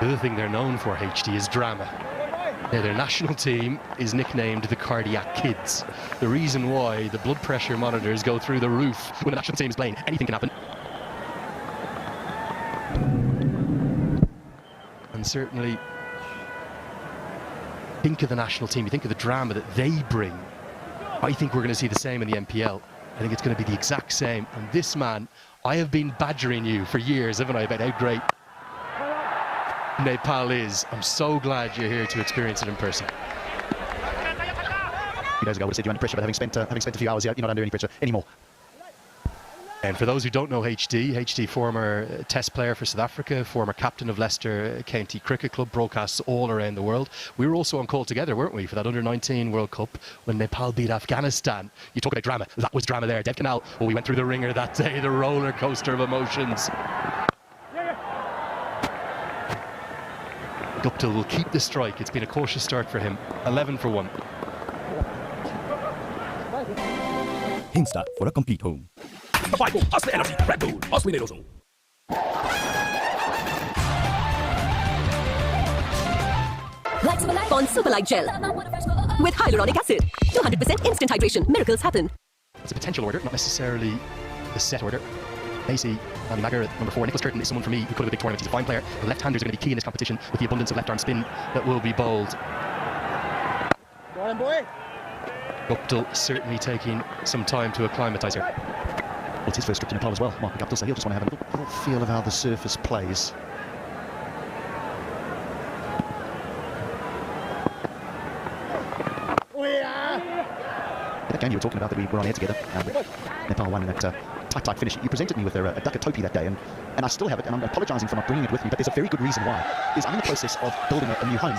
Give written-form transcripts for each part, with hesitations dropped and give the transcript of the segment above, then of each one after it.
The other thing they're known for, HD, is drama. Now, their national team is nicknamed the Cardiac Kids. The reason why the blood pressure monitors go through the roof when the national team is playing, anything can happen. And certainly, think of the national team, you think of the drama that they bring. I think we're going to see the same in the MPL. I think it's going to be the exact same. And this man, I have been badgering you for years, haven't I, about how great Nepal is. I'm so glad you're here to experience it in person. A few days ago I would have said you're under pressure, but having spent a few hours out, you're not under any pressure anymore. And for those who don't know HD, former test player for South Africa, former captain of Leicester County Cricket Club, broadcasts all around the world. We were also on call together, weren't we, for that Under-19 World Cup when Nepal beat Afghanistan. You talk about drama, that was drama there. Dev Canal, well, we went through the ringer that day, the roller coaster of emotions. Guptill will keep the strike. It's been a cautious start for him. 11 for 1. Hinsta for a complete home. Vital, plus the energy, Red Bull, plus Mineroso. Like on Super Light Gel with hyaluronic acid. 200% instant hydration. Miracles happen. It's a potential order, not necessarily the set order. AC, janakpur at number 4. Nicholas Turton is someone for me who could have a big tournament. He's a fine player. The left-handers are going to be key in this competition with the abundance of left-arm spin that will be bowled. Go on, boy. Guptill certainly taking some time to acclimatise here. Well, it's his first trip to Nepal as well, Mark Guptill, so he'll just want to have a little feel of how the surface plays. That game you were talking about that we were on air together, Nepal won that tight finish. You presented me with a duck topi that day, and I still have it, and I'm apologising for not bringing it with me, but there's a very good reason why. I'm in the process of building a new home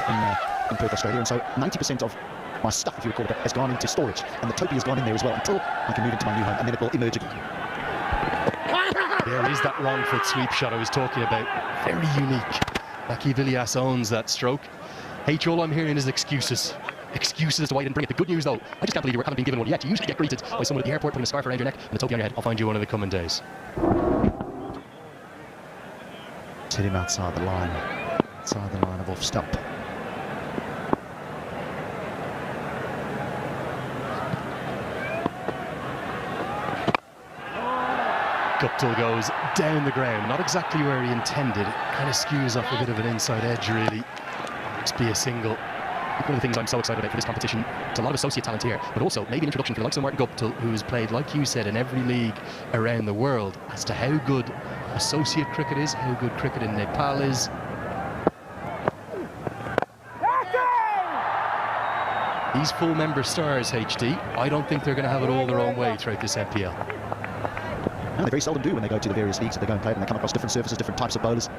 in Perth, Australia, and so 90% of my stuff, if you would call it, has gone into storage, and the topi has gone in there as well until I can move into my new home, and then it will emerge again. There is that wrong foot sweep shot I was talking about. Very unique. Villiers owns that stroke. H, all I'm hearing is excuses. Excuses as to why you didn't bring it. The good news, though, I just can't believe you haven't been given one yet. You usually get greeted by someone at the airport putting a scarf around your neck and a topi on your head. I'll find you one in the coming days. Hit him outside the line of off stump. Guptill goes down the ground, not exactly where he intended. Kind of skews off a bit of an inside edge, really. Just be a single. One of the things I'm so excited about for this competition, there's a lot of associate talent here, but also maybe an introduction for the likes of Martin Guptill, who's played, like you said, in every league around the world, as to how good associate cricket is, how good cricket in Nepal is. These full member stars, HD, I don't think they're going to have it all their own way throughout this MPL. No, they very seldom do when they go to the various leagues that they go and play, and they come across different surfaces, different types of bowlers.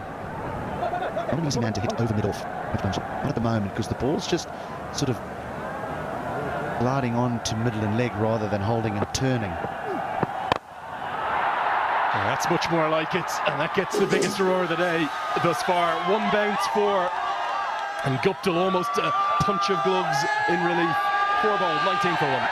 Not an easy man to hit over mid-off, not at the moment, because the ball's just sort of gliding on to middle and leg rather than holding and turning. And that's much more like it, and that gets the biggest roar of the day thus far. One bounce, 4, and Guptill almost a punch of gloves in relief. 4 balls, 19 for 1.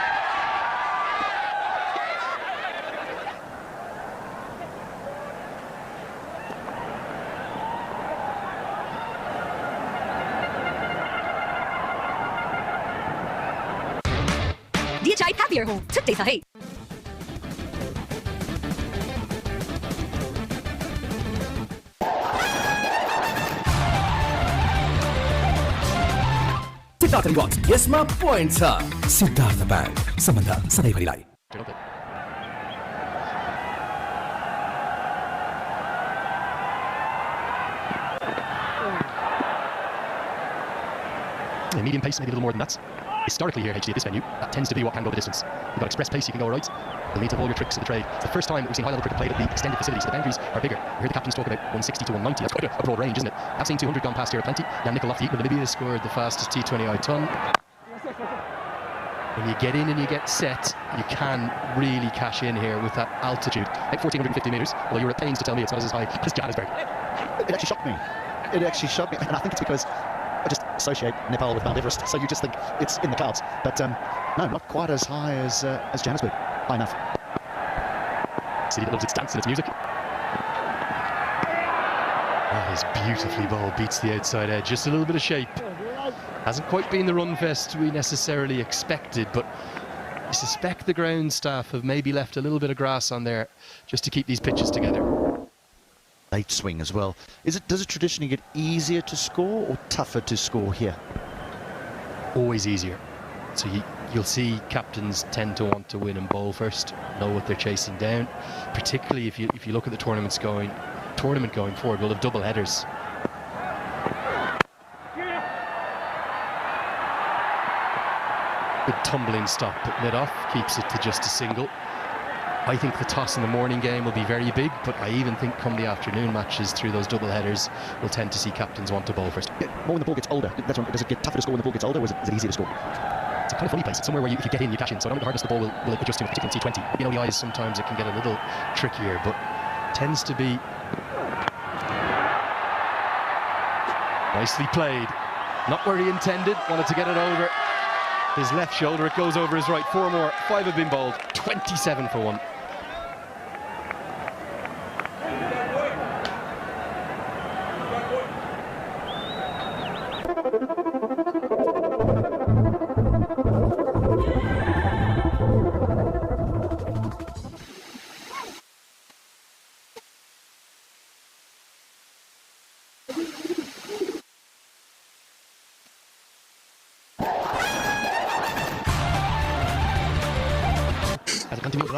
DHI Happier Home. Today sa hay. Siddharth Rewards, यसमा point छ Siddharth bank सम्बन्ध सधैँभरिलाई। Medium pace, maybe a little more than that. Historically here, HD, at this venue, that tends to be what can go the distance. You've got express pace, you can go right. You'll need to have all your tricks of the trade. It's the first time we've seen high-level cricket played at the extended facilities. The boundaries are bigger. You hear the captains talk about 160 to 190. That's quite a broad range, isn't it? I've seen 200 gone past here plenty. Now Nicholas Lofty, Namibia scored the fastest T20I ton. When you get in and you get set, you can really cash in here with that altitude. Like 1,450 metres, although you were at pains to tell me it's not as high as Johannesburg. It actually shocked me. And I think it's because I just associate Nepal with Mount Everest, so you just think it's in the clouds. But no, not quite as high as Johannesburg. High enough. City that loves its dance and its music. That is beautifully bowled, beats the outside edge, just a little bit of shape. Hasn't quite been the run fest we necessarily expected, but I suspect the ground staff have maybe left a little bit of grass on there just to keep these pitches together. Late swing as well. Does it traditionally get easier to score or tougher to score here? Always easier. So you'll see captains tend to want to win and bowl first, know what they're chasing down. Particularly if you look at the tournament going forward, we'll have double headers. Good tumbling stop at mid-off, keeps it to just a single. I think the toss in the morning game will be very big, but I even think come the afternoon matches through those double headers, we'll tend to see captains want to bowl first. Yeah, more when the ball gets older. Does it get tougher to score when the ball gets older, or is it easier to score? It's a kind of funny place. It's somewhere where if you get in, you catch in. So I don't know the hardness the ball will adjust to, particularly in T20. You know, the eyes, sometimes it can get a little trickier, but tends to be nicely played. Not where he intended, wanted to get it over his left shoulder. It goes over his right. 4 more. 5 have been bowled. 27 for 1.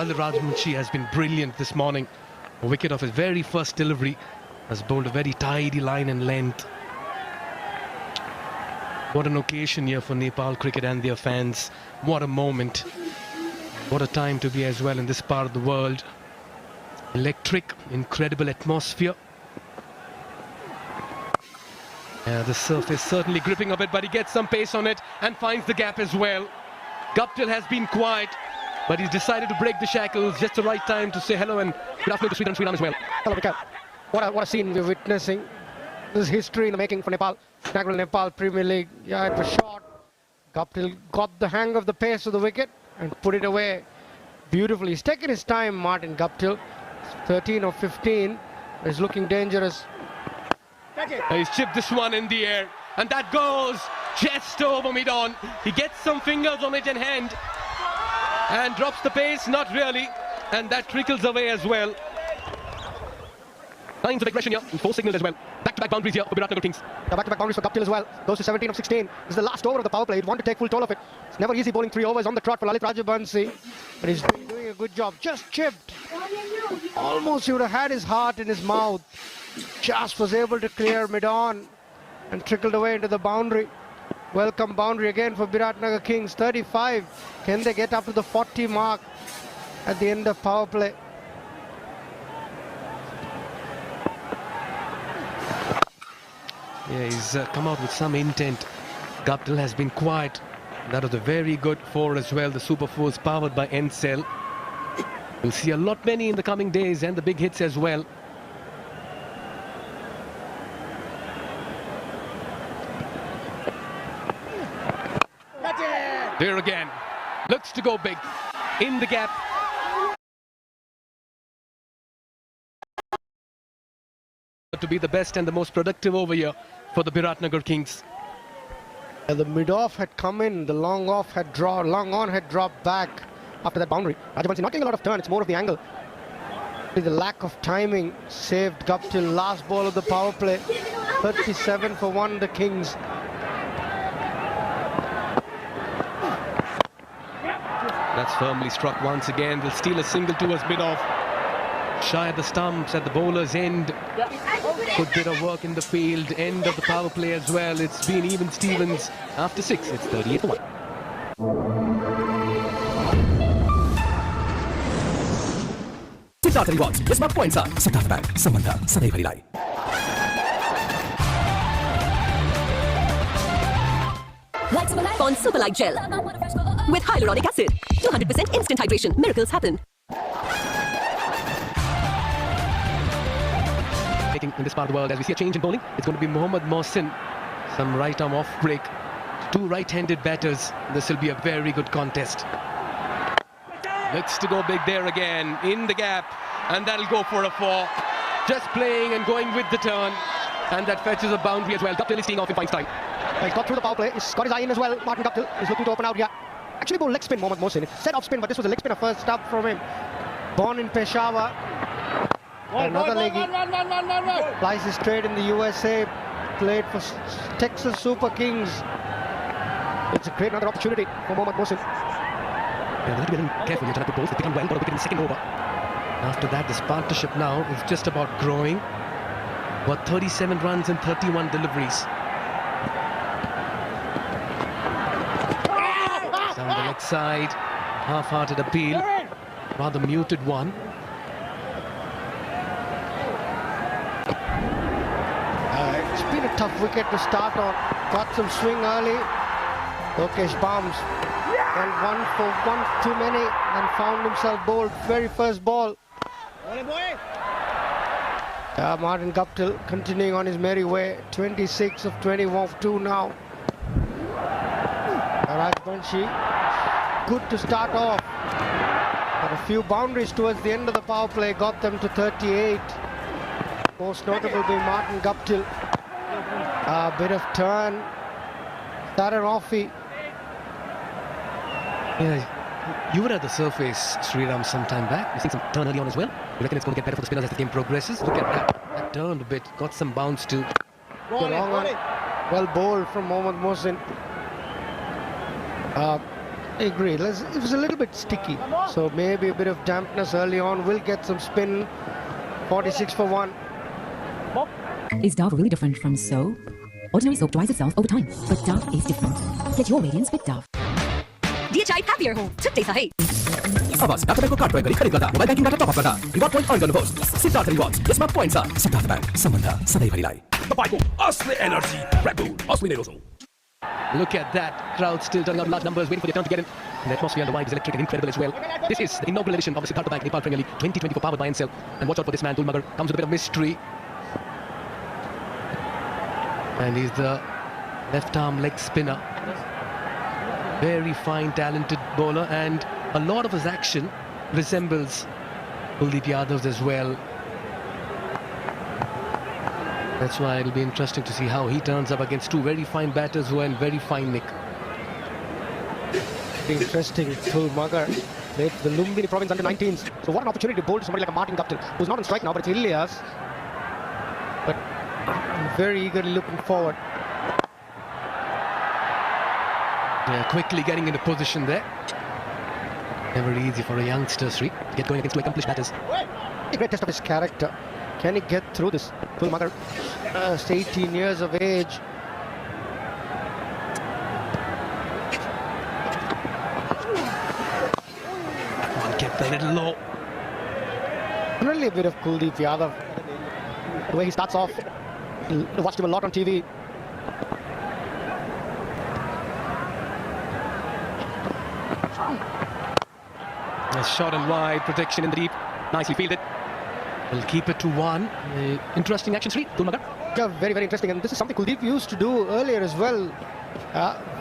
Rajmanchi has been brilliant this morning. A wicket of his very first delivery has bowled a very tidy line and length. What an occasion here for Nepal cricket and their fans. What a moment. What a time to be as well in this part of the world. Electric, incredible atmosphere. The surface certainly gripping a bit, but he gets some pace on it and finds the gap as well. Guptill has been quiet, but he's decided to break the shackles. Just the right time to say hello and good afternoon to Sriram as well. Hello, Vikas. What a scene we're witnessing. This is history in the making for Nepal. Inaugural Nepal Premier League. Yeah, it was short. Guptill got the hang of the pace of the wicket and put it away beautifully. He's taken his time, Martin Guptill. 13 or 15. He's looking dangerous. He's chipped this one in the air, and that goes just over mid-on. He gets some fingers on it in hand and drops the pace, not really, and that trickles away as well. Signs of aggression here, and 4 signals as well. Back-to-back boundaries here for Biratnagar Kings. The back-to-back boundaries for Guptill as well. Goes to 17 of 16. This is the last over of the power play. He'd want to take full toll of it. It's never easy bowling 3 overs on the trot for Lalit Rajabamsi, but he's doing a good job. Just chipped. Almost he would have had his heart in his mouth. Just was able to clear mid-on and trickled away into the boundary. Welcome boundary again for Biratnagar Kings. 35. Can they get up to the 40 mark at the end of power play? Yeah, he's come out with some intent. Guptill has been quiet. That was a very good 4 as well. The Super 4s powered by Encel. We'll see a lot many in the coming days, and the big hits as well. There again, looks to go big, in the gap. To be the best and the most productive over here for the Biratnagar Kings. And the mid-off had come in, the long on had dropped back after that boundary. Rajabamsi not getting a lot of turn, it's more of the angle. The lack of timing saved Guptill. Last ball of the power play. 37 for 1, the Kings. That's firmly struck once again. They'll steal a single towards mid-off. Shy at the stumps at the bowler's end. Good bit of work in the field. End of the power play as well. It's been even Stevens after 6. It's 38 for 1. Siddharth rewards यसमा points छ Siddharth bank सम्बन्ध सधैँभरिलाई Like some life on Super Light Gel with hyaluronic acid. 200% instant hydration. Miracles happen. In this part of the world, as we see a change in bowling, it's going to be Mohammad Mohsin. Some right arm off break. 2 right-handed batters. This will be a very good contest. Looks to go big there again, in the gap, and that'll go for a 4. Just playing and going with the turn. And that fetches a boundary as well. Guptill is teeing off in fine style. He's got through the power play. He's got his eye in as well. Martin Guptill is looking to open out here. Actually, bowled leg spin, Mohammad Mohsin. Set off spin, but this was a leg spinner first up from him. Born in Peshawar. Another leggy. Flies his trade in the USA. Played for Texas Super Kings. It's a great another opportunity for Mohammad Mohsin. Yeah, they have to be a little careful here to put balls. They've done well, got a wicket in the second over. After that, this partnership now is just about growing. Got 37 runs and 31 deliveries. Down the leg side, half-hearted appeal, rather muted one. It's been a tough wicket to start on. Got some swing early. Lokesh Bams went one for one too many and found himself bowled very first ball. Martin Guptill continuing on his merry way. 26 of 22 now. Rajbanshi, good to start off. But a few boundaries towards the end of the power play got them to 38. Most notable being Martin Guptill. A bit of turn. Darren Offie. Yeah, you were at the surface, Sriram, some time back. You've seen some turn early on as well. You reckon it's going to get better for the spinners as the game progresses? Look at that. That turned a bit, got some bounce too. Well bowled from Mohammad Mohsin. I agree. It was a little bit sticky. So maybe a bit of dampness early on. Will get some spin. 46 for 1. Is Dove really different from soap? Ordinary soap dries itself over time, but Dove is different. Get your radiance with Dove. DHI Happier Home छुट्टै छ है अब सिद्धार्थ ब्याङ्कको card प्रयोग गरी खरिद गर्दा mobile ब्याङ्किङबाट top up गर्दा रिवार्ड पोइन्ट अर्न गर्नुहोस् सिद्धार्थ रिवार्ड यसमा पोइन्ट छ सिद्धार्थ ब्याङ्क सम्बन्ध सधैँभरिलाई तपाईको असली एनर्जी रेड बुल अस्मिने रोजो Look at that. Crowd still turning out large numbers, waiting for their turn to get in. And the atmosphere on the wide is electric and incredible as well. This is the inaugural edition of the Siddhartha Bank Nepal Premier League 2024 powered by NCL. And watch out for this man, Dulmagar. Comes with a bit of mystery. And he's the left arm leg spinner. Very fine, talented bowler. And a lot of his action resembles Kuldeep Yadav's as well. That's why it'll be interesting to see how he turns up against two very fine batters who are in very fine nick. Interesting. Dulmagar played for the Lumbini province under 19s. So what an opportunity to bowl to somebody like a Martin Guptill, who's not on strike now, but it's Ilyas. But very eagerly looking forward. Yeah, quickly getting into position there. Never easy for a youngster, Sri, to get going against two accomplished batters. A great test of his character. Can he get through this? Dulmagar, 18 years of age. Kept a little low. Really a bit of Kuldeep Yadav. The way he starts off. Watched him a lot on TV. A shot and wide, protection in the deep. Nicely fielded. Will keep it to 1. Interesting action, Sri, Dulmagar. Yeah, very, very interesting. And this is something Kuldeep used to do earlier as well.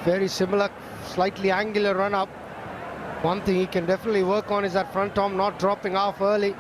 Very similar, slightly angular run-up. One thing he can definitely work on is that front arm not dropping off early.